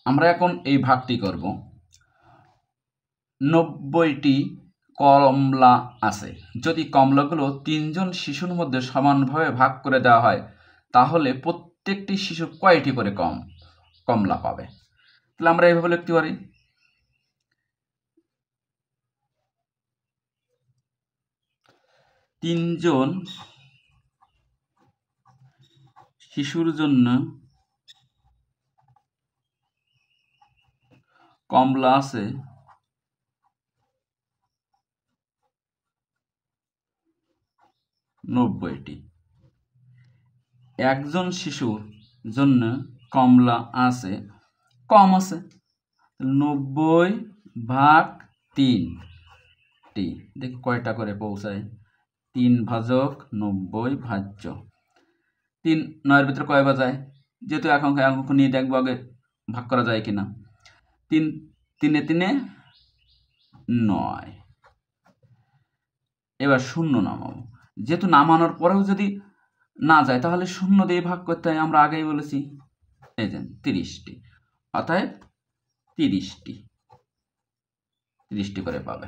আমরা এখন এই ভাগটি করব। 90টি কমলা আছে। যদি কমলাগুলো 3 জন শিশুর মধ্যে সমানভাবে ভাগ করে দেওয়া হয় তাহলে প্রত্যেকটি শিশু কয়টি করে কমলা পাবে? তাহলে আমরা এইভাবে লিখতে পারি, তিনজন শিশুর জন্য কমলা আছে 90টি। একজন শিশুর জন্য কমলা আছে কম আছে, 90/3টি। দেখি কয়টা করে পৌঁছায়। 3 ভাজক 90 ভাজ্য 3, 9-এর ভিতরে কয় বাজায়? যেহেতু এখন নিয়ে দেখবো আগে ভাগ করা যায় কিনা। 3 3 3 9। এবার শূন্য নামাবো। যেহেতু নামানোর পরেও যদি না যায় তাহলে 0 দিয়ে ভাগ করতে হয়, আমরা আগেই বলেছি। এই যে 30টি, অর্থাৎ 30টি করে পাবে।